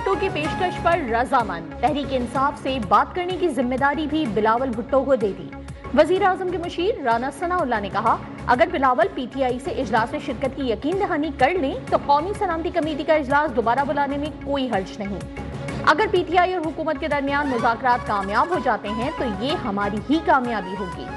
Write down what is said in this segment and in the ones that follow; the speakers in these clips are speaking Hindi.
भुट्टो की पेशकश पर रजामंद, तहरीक इंसाफ से बात करने की जिम्मेदारी भी बिलावल भुट्टो को दे दी। वजीर आजम के मुशीर राना सनाउल्लाह ने कहा, अगर बिलावल पीटीआई से इजलास में शिरकत की यकीन दहानी कर लें तो कौमी सलामती कमेटी का इजलास दोबारा बुलाने में कोई हर्ज नहीं। अगर पीटीआई और हुकूमत के दरमियान मुज़ाकरात कामयाब हो जाते हैं तो ये हमारी ही कामयाबी होगी।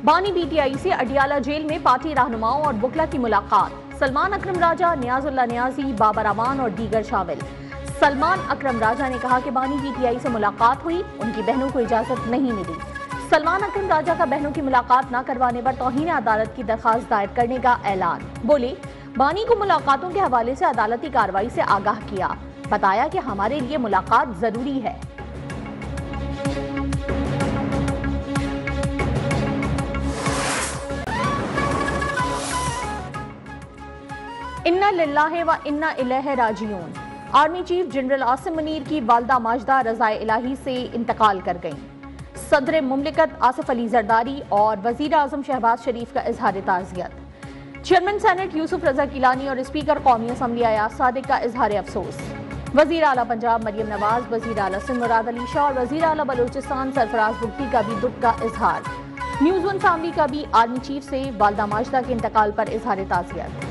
बानी पीटीआई से अडियाला जेल में पार्टी रहनुमाओं और बुकला की मुलाकात। सलमान अकरम राजा, नियाजुल्लाह नियाजी, बाबर अमान और दीगर शामिल। सलमान अकरम राजा ने कहा कि बानी पीटीआई से मुलाकात हुई, उनकी बहनों को इजाजत नहीं मिली। सलमान अकरम राजा का बहनों की मुलाकात न करवाने पर तौहीन अदालत की दरखास्त दायर करने का ऐलान। बोले, बानी को मुलाकातों के हवाले से अदालती कार्रवाई से आगाह किया, बताया कि हमारे लिए मुलाकात जरूरी है। इन्ना लिल्लाहि व इन्ना इलैहि राजिऊन। Army chief general Asim Munir की वालदा माजदा रज़ाए इलाही से इंतकाल कर गईं। सदर मुमलिकत आसिफ अली जरदारी और वजीर आजम शहबाज शरीफ का इजहार ताज़ियत। चेयरमैन सेनेट यूसुफ रजा गिलानी और स्पीकर कौमी असम्बली अयाज सादिक का इजहार अफसोस। वजीर आला पंजाब मरियम नवाज, वजीर आला सिंध मुराद अली शाह और वजीर आला बलोचिस्तान सरफराज भुट्टी का भी दुख का इजहार। न्यूज़ वन फैमिली का भी आर्मी चीफ से वालदा माजदा के इंतकाल पर इजहार ताज़ियत।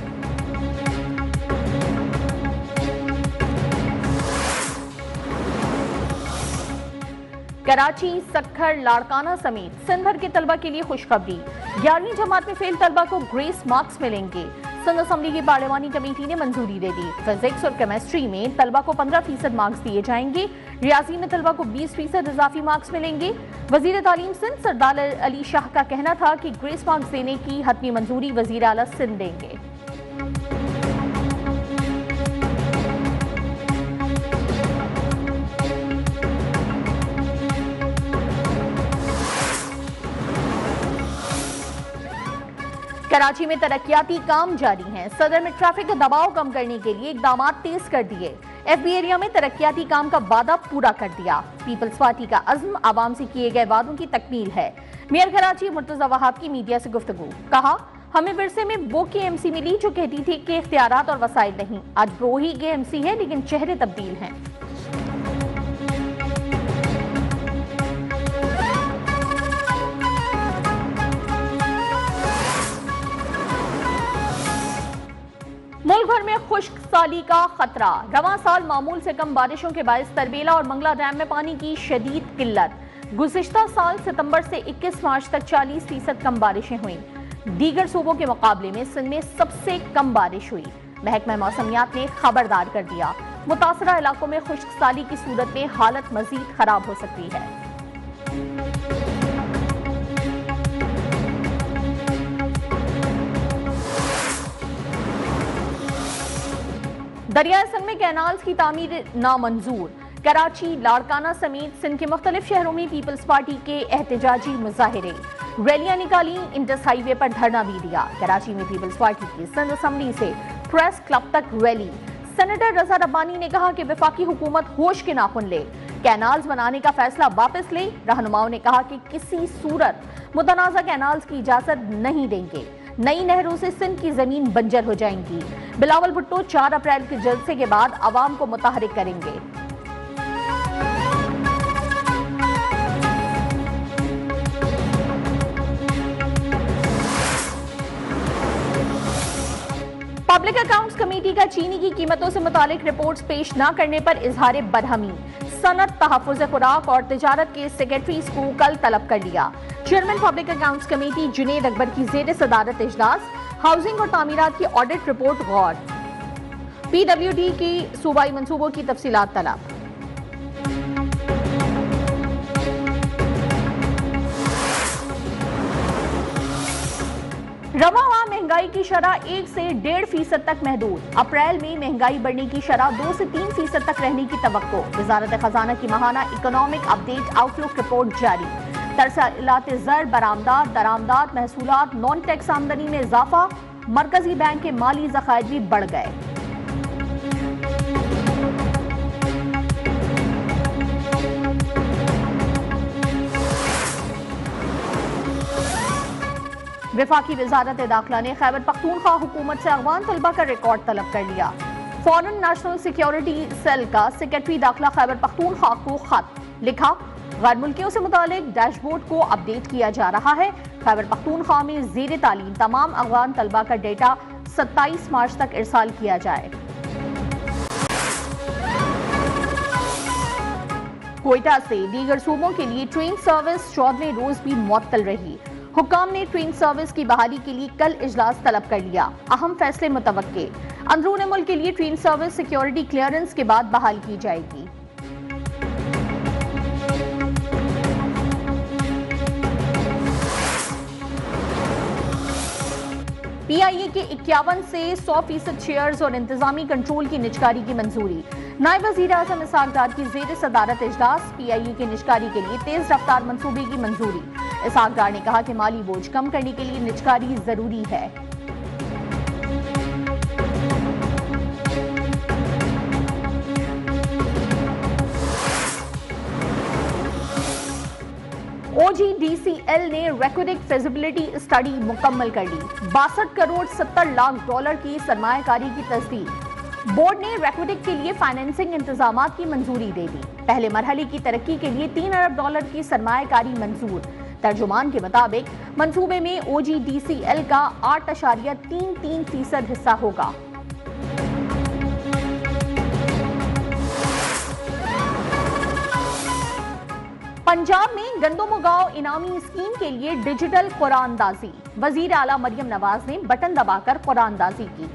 कराची, सक्खर, लाड़काना समेत सिंध भर के तलबा के लिए खुशखबरी। 11वीं जमात में फेल तलबा को ग्रेस मार्क्स मिलेंगे। सिंध असम्बली की पार्लिमानी कमेटी ने मंजूरी दे दी। फिजिक्स और केमिस्ट्री में तलबा को 15% मार्क्स दिए जाएंगे। रियाजी में तलबा को 20% इजाफी मार्क्स मिलेंगे। वजीर तालीम सिंध सरदार अली शाह का कहना था कि ग्रेस मार्क्स देने की हतमी मंजूरी वजीर आला सिंध देंगे। कराची में तरक्याती काम जारी हैं। सदर में ट्रैफिक का दबाव कम करने के लिए इकदाम तेज कर दिए। एफबी एरिया में तरक्याती काम का वादा पूरा कर दिया। पीपल्स पार्टी का अज़्म आवाम से किए गए वादों की तकमील है। मेयर कराची मुर्तजा वहाब की मीडिया से गुफ्तगू। कहा, हमें विरसे में वो केएमसी मिली जो कहती थी कि इख्तियारात और वसाइल नहीं। आज वो ही केएमसी है लेकिन चेहरे तब्दील हैं। मुल्क भर में खुश्क साली का खतरा। रवां साल मामूल से कम बारिशों के बायस तरबेला और मंगला डैम में पानी की शदीद किल्लत। गुज़िश्ता साल सितंबर से 21 मार्च तक 40% कम बारिशें हुई। दीगर सूबों के मुकाबले में सिंध में सबसे कम बारिश हुई। महकमा मौसमियात ने खबरदार कर दिया, मुतासरा इलाकों में खुश्क साली की सूरत में हालत मजीद खराब हो सकती है। दरियाए संग में कैनाल्स की तामीर नामंजूर। कराची, लाड़काना समेत सिंध के मुख्तलिफ शहरों में पीपल्स पार्टी के एहतजाजी मुजाहिरे, रैलियां निकाली, इंडस हाईवे पर धरना भी दिया। कराची में पीपल्स पार्टी की सिंध असम्बली से प्रेस क्लब तक रैली। सेनेटर रजा रब्बानी ने कहा कि वफाकी हुकूमत होश के नाखुन ले, कैनाल्स बनाने का फैसला वापस ले। रहनुमाओं ने कहा कि किसी सूरत मुतनाज़ा कैनाल्स की इजाजत नहीं देंगे। नई नहरों से सिंध की जमीन बंजर हो जाएंगी। बिलावल भुट्टो 4 अप्रैल के जलसे के बाद अवाम को मुतहरिक करेंगे। पब्लिक अकाउंट्स कमेटी का चीनी की कीमतों से मुतालिक रिपोर्ट्स पेश न करने पर इजहार बरहमी। सनत, तहफ़्फ़ुज़ खुराक और तिजारत के सेक्रेटरीज को कल तलब कर लिया। Chairman public accounts committee Junaid Akbar की ज़ेर सदारत इजलास। हाउसिंग और तामीरात की ऑडिट रिपोर्ट गौर। पीडब्ल्यूडी की सूबाई मंसूबों की तफसीलात तलब। रवां माह महंगाई की शरह 1 से 1.5% तक महदूद। अप्रैल में महंगाई बढ़ने की शरह 2 से 3% तक रहने की तवक्को। वजारत खजाना की माहाना इकोनॉमिक अपडेट आउटलुक रिपोर्ट जारी। तरसाइलात ज़र, बरामदात, दरामदात, महसूलात, नॉन टैक्स आमदनी में इजाफा। मरकजी बैंक के माली ज़खायर भी बढ़ गए। वफाकी वजारत दाखिला ने खैबर पख्तूनख्वा हुकूमत से अफगान तलबा का रिकॉर्ड तलब कर लिया। फॉरेन नेशनल सिक्योरिटी सेल का सेक्रेटरी दाखिला खैबर पख्तूनख्वा को खत लिखा। गैर मुल्कियों से मुतालिक डैशबोर्ड को अपडेट किया जा रहा है। खैबर पख्तूनख्वा में ज़ेर तालीम तमाम अफगान तलबा का डेटा 27 मार्च तक इरसाल किया जाए। कोयटा से दीगर सूबों के लिए ट्रेन सर्विस 14वें रोज भी मुअत्तल रही। हुक्काम ने ट्रेन सर्विस की बहाली के लिए कल इजलास तलब कर लिया। अहम फैसले मुतवक्के। अंदरूनी मुल्क के लिए ट्रेन सर्विस सिक्योरिटी क्लियरेंस के बाद बहाल की जाएगी। पीआईए के 51 से 100% शेयर्स और इंतजामी कंट्रोल की निजकारी की मंजूरी। नायब वजीर आजम इसहाक डार की जेर सदारत इजलास। पीआईए की निजकारी के लिए तेज रफ्तार मंसूबे की मंजूरी। इसहाक डार ने कहा कि माली बोझ कम करने के लिए निजकारी जरूरी है। OGDCL ने रेकोडिक फिजिबिलिटी स्टडी मुकम्मल कर ली। 62 करोड़ 70 लाख डॉलर की सरमायाकारी की तस्दीक। बोर्ड ने रेकोडिक के लिए फाइनेंसिंग इंतजामात की मंजूरी दे दी। पहले मरहले की तरक्की के लिए 3 अरब डॉलर की सरमायाकारी मंजूर। तर्जुमान के मुताबिक मंसूबे में OGDCL का 8.33% हिस्सा होगा। पंजाब में गंदोमुगांव इनामी स्कीम के लिए डिजिटल कुरानदाजी। वजीर आला मरियम नवाज ने बटन दबाकर कुरानदाजी की।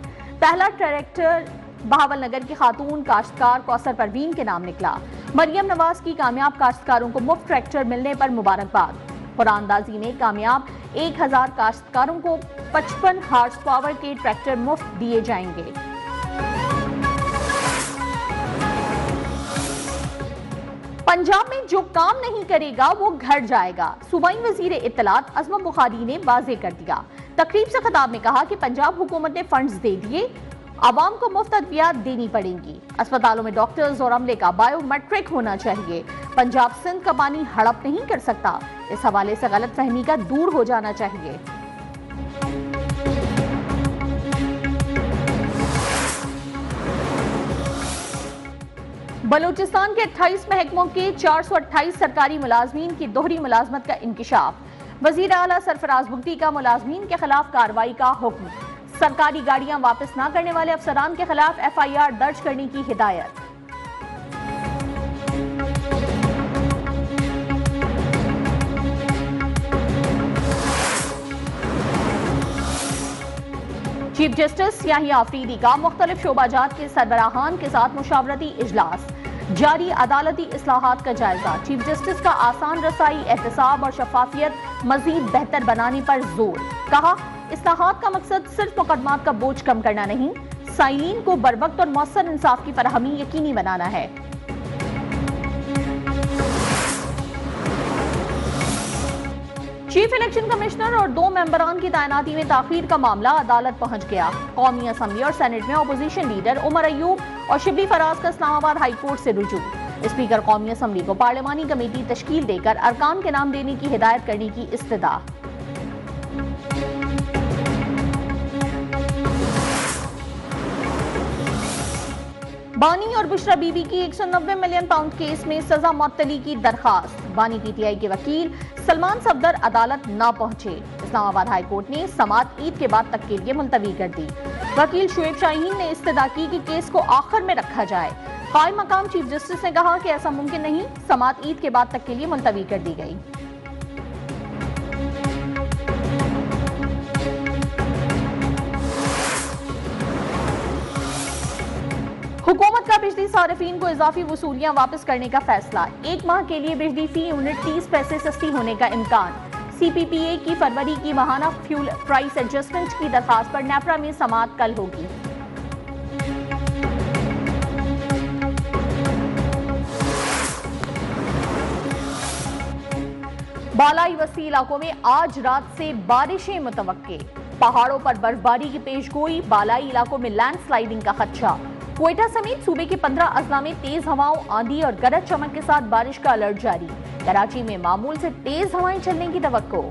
पहला ट्रैक्टर बहावलनगर की खातून काश्तकार कौसर परवीन के नाम निकला। मरियम नवाज की कामयाब काश्तकारों को मुफ्त ट्रैक्टर मिलने पर मुबारकबाद। कुरानदाजी में कामयाब 1000 काश्तकारों को 55 हार्स पावर के ट्रैक्टर मुफ्त दिए जाएंगे। पंजाब में जो काम नहीं करेगा वो घर जाएगा। सूबाई वजीर इत्तलात अज़मा बुखारी ने वाज़ेह कर दिया। तकरीब से खिताब में कहा कि पंजाब हुकूमत ने फंड्स दे दिए, आवाम को मुफ्त अद्वियात देनी पड़ेंगी। अस्पतालों में डॉक्टर्स और अमले का बायोमेट्रिक होना चाहिए। पंजाब सिंध का पानी हड़प नहीं कर सकता। इस हवाले से गलत फहमी का दूर हो जाना चाहिए। बलूचिस्तान के 28 महकमों के 428 सरकारी मुलाजमीन की दोहरी मुलाजमत का इंकिशाफ। वजीर आला सरफराज बुगटी का मुलाजमीन के खिलाफ कार्रवाई का हुक्म। सरकारी गाड़ियां वापस न करने वाले अफसरान के खिलाफ FIR दर्ज करने की हिदायत। चीफ जस्टिस याहिया अफरीदी का मुख्तलिफ शोबाजात के सरबराहान के साथ मुशावरती इजलास। जारी अदालती इस्लाहात का जायजा। चीफ जस्टिस का आसान रसाई, एहतसाब और शफाफियत मजीद बेहतर बनाने पर जोर। कहा, इस्लाहात का मकसद सिर्फ मुकदमात का बोझ कम करना नहीं, साइलिन को बरवक्त और मौसर इंसाफ की फराहमी यकीनी बनाना है। चीफ इलेक्शन कमिश्नर और 2 मेंबरान की तैनाती में ताखीर का मामला अदालत पहुंच गया। कौमी असम्बली और सेनेट में अपोजिशन लीडर उमर अयूब और शिबली फराज का इस्लामाबाद हाई कोर्ट से रुजू। स्पीकर कौमी असम्बली को पार्लिमानी कमेटी तश्कील देकर अरकान के नाम देने की हिदायत करने की इस्तदा। बानी और बुशरा बीबी की 190 मिलियन पाउंड केस में सजा मुअत्तली की दरखास्त। बानी PTI के वकील सलमान सफदर अदालत ना पहुंचे। इस्लामाबाद हाई कोर्ट ने समात ईद के बाद तक के लिए मुलतवी कर दी। वकील शुएब शाहीन ने इस्तदा की कि केस को आखिर में रखा जाए। कायम मकाम चीफ जस्टिस ने कहा कि ऐसा मुमकिन नहीं, समात ईद के बाद तक के लिए मुलतवी कर दी गई। हुकूमत का बिजली सारिफीन को इजाफी वसूलियां वापस करने का फैसला। 1 माह के लिए बिजली फी यूनिट 30 पैसे सस्ती होने का इम्कान। CPPA की फरवरी की माहाना फ्यूल प्राइस एडजस्टमेंट की दरखास्त पर नेपरा में समात कल होगी। बालाई वसी इलाकों में आज रात से बारिशें मुतवक्के। पहाड़ों पर बर्फबारी की पेशगोई, बालाई इलाकों में लैंडस्लाइडिंग का खदशा। कोयटा समेत सूबे के 15 अजला में तेज हवाओं, आंधी और गरज चमक के साथ बारिश का अलर्ट जारी। कराची में मामूल से तेज हवाएं चलने की तवक्को।